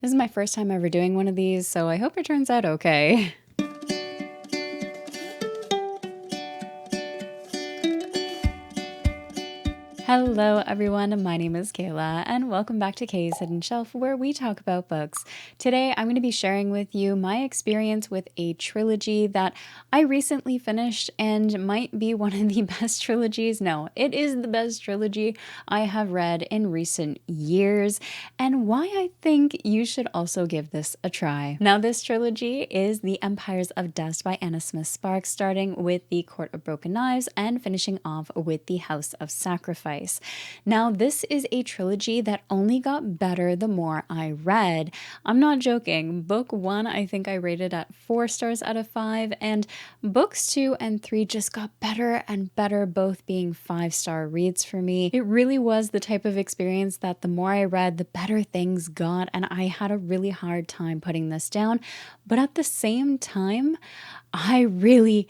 This is my first time ever doing one of these, so I hope it turns out okay. Hello everyone, my name is Kayla and welcome back to Kay's Hidden Shelf where we talk about books. Today I'm going to be sharing with you my experience with a trilogy that I recently finished and might be one of the best trilogies. No, it is the best trilogy I have read in recent years and why I think you should also give this a try. Now this trilogy is The Empires of Dust by Anna Smith Sparks, starting with The Court of Broken Knives and finishing off with The House of Sacrifice. Now, this is a trilogy that only got better the more I read. I'm not joking. Book 1, I think I rated at 4 stars out of 5, and books 2 and 3 just got better and better, both being 5-star reads for me. It really was the type of experience that the more I read, the better things got, and I had a really hard time putting this down. But at the same time, I really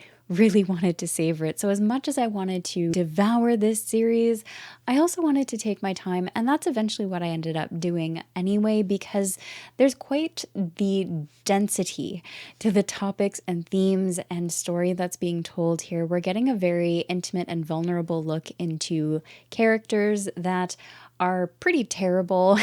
wanted to savor it. So as much as I wanted to devour this series, I also wanted to take my time, and that's eventually what I ended up doing anyway, because there's quite the density to the topics and themes and story that's being told here. We're getting a very intimate and vulnerable look into characters that are pretty terrible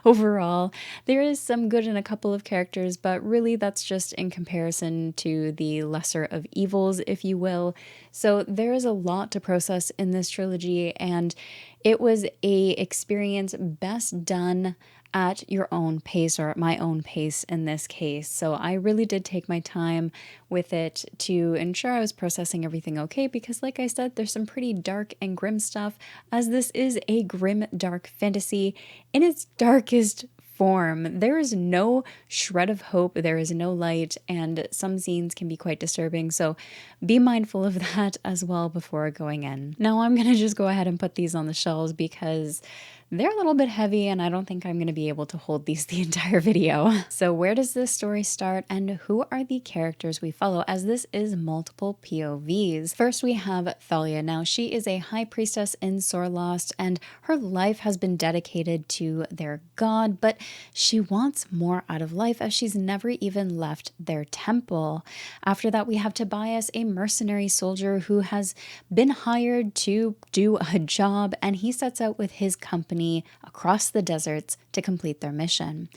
overall. There is some good in a couple of characters, but really that's just in comparison to the lesser of evils, if you will. So there is a lot to process in this trilogy, and it was a experience best done at your own pace, or at my own pace in this case. So I really did take my time with it to ensure I was processing everything okay, because like I said, there's some pretty dark and grim stuff, as this is a grim, dark fantasy in its darkest form. There is no shred of hope, there is no light, and some scenes can be quite disturbing, so be mindful of that as well before going in. Now I'm gonna just go ahead and put these on the shelves because they're a little bit heavy and I don't think I'm going to be able to hold these the entire video. So where does this story start, and who are the characters we follow, as this is multiple POVs? First we have Thalia. Now she is a high priestess in Sorlost, and her life has been dedicated to their god, but she wants more out of life as she's never even left their temple. After that we have Tobias, a mercenary soldier who has been hired to do a job, and he sets out with his company across the deserts to complete their mission.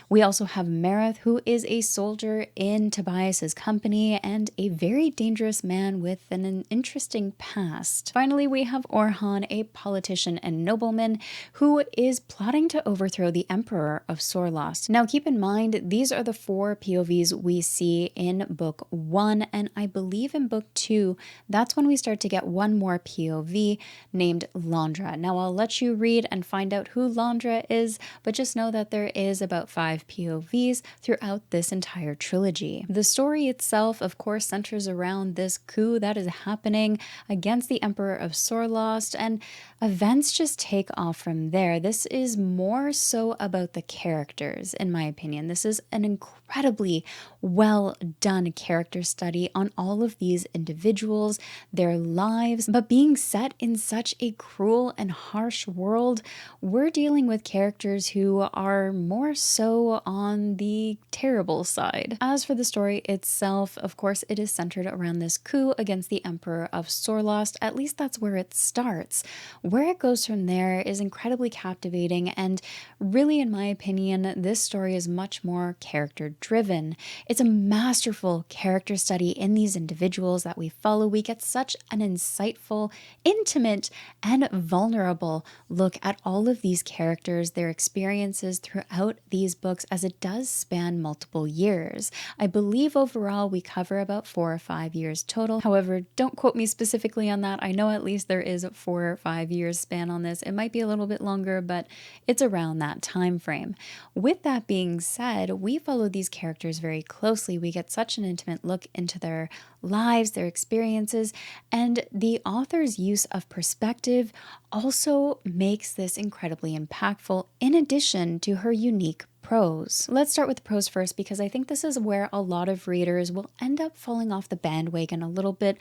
We also have Mareth, who is a soldier in Tobias's company and a very dangerous man with an interesting past. Finally, we have Orhan, a politician and nobleman who is plotting to overthrow the Emperor of Sorlost. Now keep in mind, these are the 4 POVs we see in book 1, and I believe in book 2, that's when we start to get one more POV named Landra. Now I'll let you read and find out who Landra is, but just know that there is about 5 POVs throughout this entire trilogy. The story itself, of course, centers around this coup that is happening against the Emperor of Sorlost, and events just take off from there. This is more so about the characters, in my opinion. This is an incredibly well done character study on all of these individuals, their lives, but being set in such a cruel and harsh world, we're dealing with characters who are more so on the terrible side. As for the story itself, of course, it is centered around this coup against the Emperor of Sorlost. At least that's where it starts. Where it goes from there is incredibly captivating, and really, in my opinion, this story is much more character driven. It's a masterful character study in these individuals that we follow. We get such an insightful, intimate, and vulnerable look at all of these characters, their experiences throughout these books, as it does span multiple years. I believe overall we cover about 4 or 5 years total. However, don't quote me specifically on that. I know at least there is a 4 or 5 years span on this. It might be a little bit longer, but it's around that time frame. With that being said, we follow these characters very closely. We get such an intimate look into their lives, their experiences, and the author's use of perspective also makes this incredibly impactful, in addition to her unique prose. Let's start with prose first because I think this is where a lot of readers will end up falling off the bandwagon a little bit,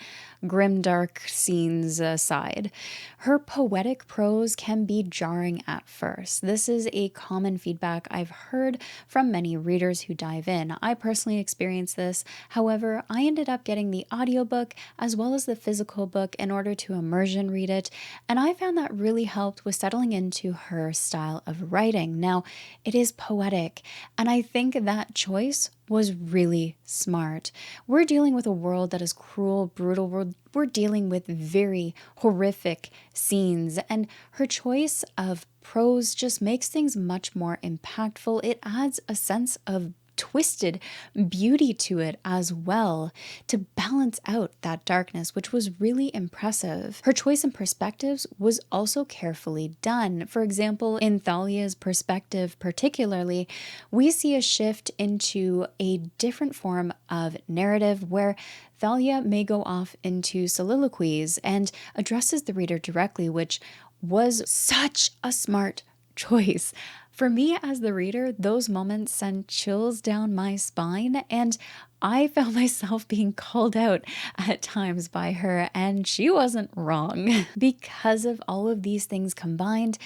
grim, dark scenes aside. Her poetic prose can be jarring at first. This is a common feedback I've heard from many readers who dive in. I personally experienced this. However, I ended up getting the audiobook as well as the physical book in order to immersion read it, and I found that really helped with settling into her style of writing. Now, it is poetic, and I think that choice was really smart. We're dealing with a world that is cruel, brutal. We're dealing with very horrific scenes, and her choice of prose just makes things much more impactful. It adds a sense of twisted beauty to it as well to balance out that darkness, which was really impressive. Her choice in perspectives was also carefully done. For example, in Thalia's perspective particularly, we see a shift into a different form of narrative where Thalia may go off into soliloquies and addresses the reader directly, which was such a smart choice. For me as the reader, those moments sent chills down my spine, and I found myself being called out at times by her, and she wasn't wrong. Because of all of these things combined,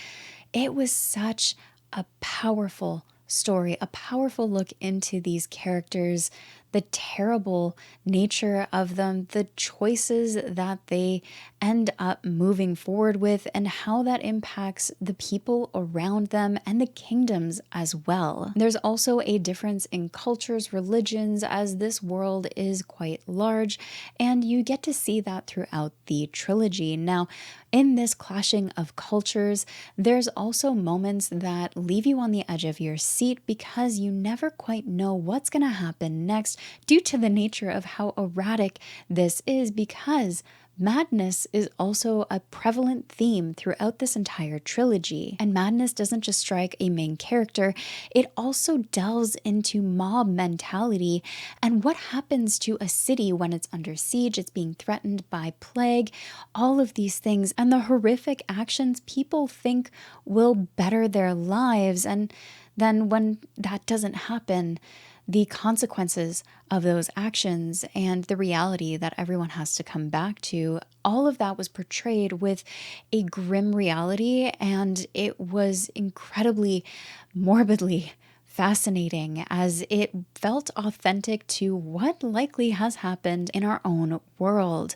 it was such a powerful story, a powerful look into these characters, the terrible nature of them, the choices that they end up moving forward with, and how that impacts the people around them and the kingdoms as well. There's also a difference in cultures, religions, as this world is quite large, and you get to see that throughout the trilogy. Now, in this clashing of cultures, there's also moments that leave you on the edge of your seat because you never quite know what's going to happen next due to the nature of how erratic this is, because madness is also a prevalent theme throughout this entire trilogy. And madness doesn't just strike a main character, it also delves into mob mentality and what happens to a city when it's under siege, it's being threatened by plague, all of these things, and the horrific actions people think will better their lives. And then when that doesn't happen, the consequences of those actions and the reality that everyone has to come back to, all of that was portrayed with a grim reality, and it was incredibly morbidly fascinating as it felt authentic to what likely has happened in our own world.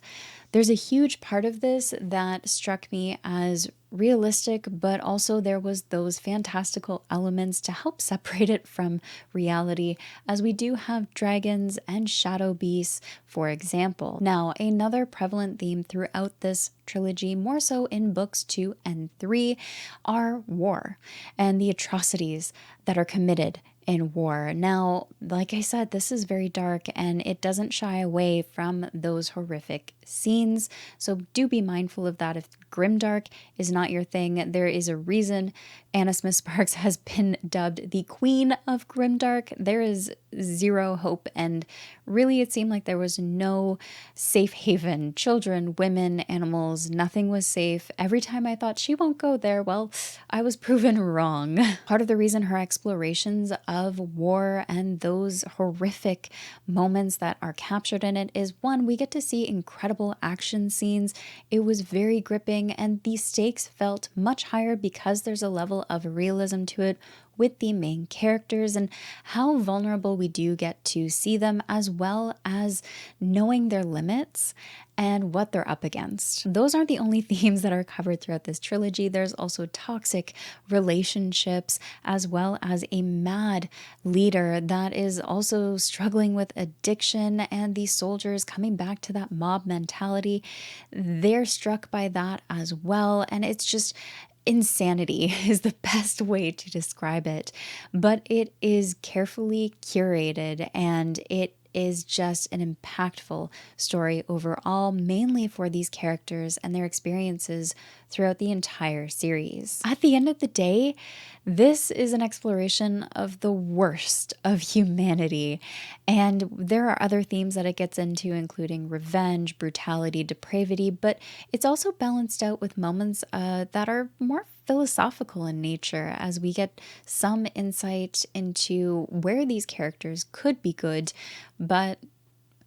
There's a huge part of this that struck me as realistic, but also there was those fantastical elements to help separate it from reality, as we do have dragons and shadow beasts, for example. Now, another prevalent theme throughout this trilogy, more so in books 2 and 3, are war and the atrocities that are committed in war. Now, like I said, this is very dark and it doesn't shy away from those horrific scenes. So do be mindful of that. If grimdark is not your thing, there is a reason Anna Smith Sparks has been dubbed the Queen of Grimdark. There is zero hope, and really it seemed like there was no safe haven. Children, women, animals, nothing was safe. Every time I thought she won't go there, well, I was proven wrong. Part of the reason her explorations of war and those horrific moments that are captured in it is, one, we get to see incredible action scenes. It was very gripping, and the stakes felt much higher because there's a level of realism to it with the main characters and how vulnerable we do get to see them, as well as knowing their limits and what they're up against. Those aren't the only themes that are covered throughout this trilogy. There's also toxic relationships, as well as a mad leader that is also struggling with addiction, and these soldiers coming back to that mob mentality. They're struck by that as well, and it's just insanity is the best way to describe it, but it is carefully curated and it is just an impactful story overall, mainly for these characters and their experiences throughout the entire series. At the end of the day, this is an exploration of the worst of humanity, and there are other themes that it gets into, including revenge, brutality, depravity, but it's also balanced out with moments that are more philosophical in nature as we get some insight into where these characters could be good, but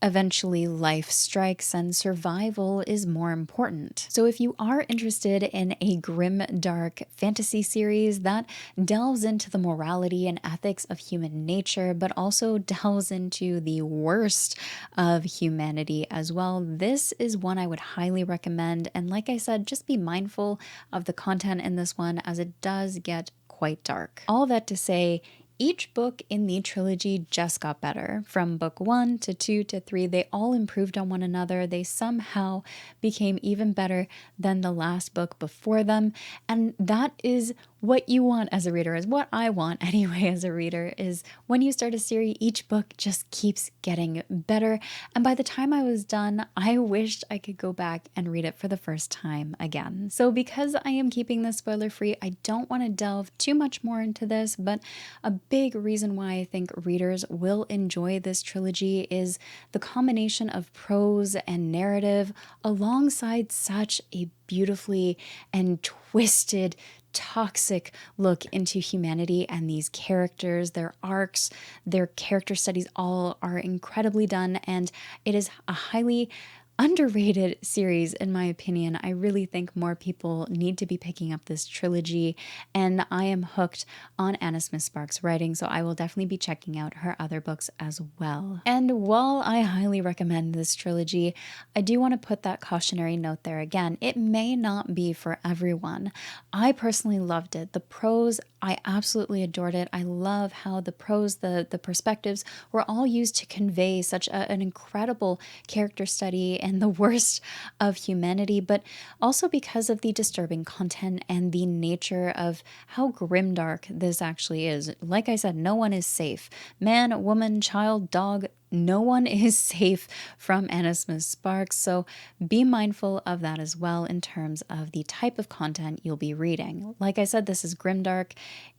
eventually, life strikes and survival is more important. So, if you are interested in a grim, dark fantasy series that delves into the morality and ethics of human nature, but also delves into the worst of humanity as well, this is one I would highly recommend. And like I said, just be mindful of the content in this one as it does get quite dark. All that to say, each book in the trilogy just got better. From book 1 to 2 to 3, they all improved on one another. They somehow became even better than the last book before them. And that is what you want as a reader, is what I want anyway as a reader, is when you start a series, each book just keeps getting better. And by the time I was done, I wished I could go back and read it for the first time again. So because I am keeping this spoiler free, I don't want to delve too much more into this, but a big reason why I think readers will enjoy this trilogy is the combination of prose and narrative alongside such a beautifully and twisted, toxic look into humanity and these characters, their arcs, their character studies all are incredibly done, and it is a highly underrated series in my opinion. I really think more people need to be picking up this trilogy, and I am hooked on Anna Smith Sparks' writing, so I will definitely be checking out her other books as well. And while I highly recommend this trilogy, I do want to put that cautionary note there again. It may not be for everyone. I personally loved it. The prose, I absolutely adored it. I love how the prose, the perspectives were all used to convey such an incredible character study and the worst of humanity, but also because of the disturbing content and the nature of how grimdark this actually is. Like I said, no one is safe. Man, woman, child, dog, no one is safe from Anna Smith Sparks, so be mindful of that as well in terms of the type of content you'll be reading. Like I said, this is grimdark.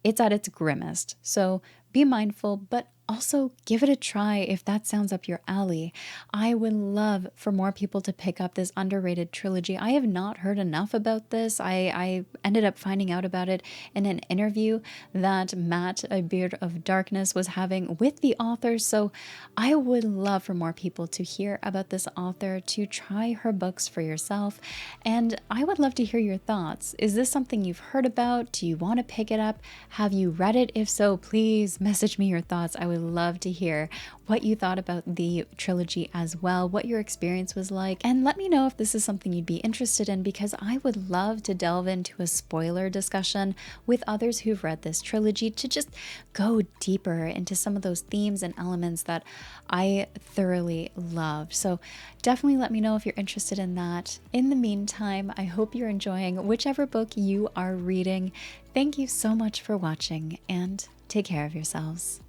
It's at its grimmest, so be mindful, but also give it a try if that sounds up your alley. I would love for more people to pick up this underrated trilogy. I have not heard enough about this. I ended up finding out about it in an interview that Matt, A Beard of Darkness, was having with the author, so I would love for more people to hear about this author, to try her books for yourself, and I would love to hear your thoughts. Is this something you've heard about? Do you want to pick it up? Have you read it? If so, please message me your thoughts. I would love to hear what you thought about the trilogy as well, what your experience was like, and let me know if this is something you'd be interested in, because I would love to delve into a spoiler discussion with others who've read this trilogy to just go deeper into some of those themes and elements that I thoroughly loved. So definitely let me know if you're interested in that. In the meantime, I hope you're enjoying whichever book you are reading. Thank you so much for watching, and take care of yourselves.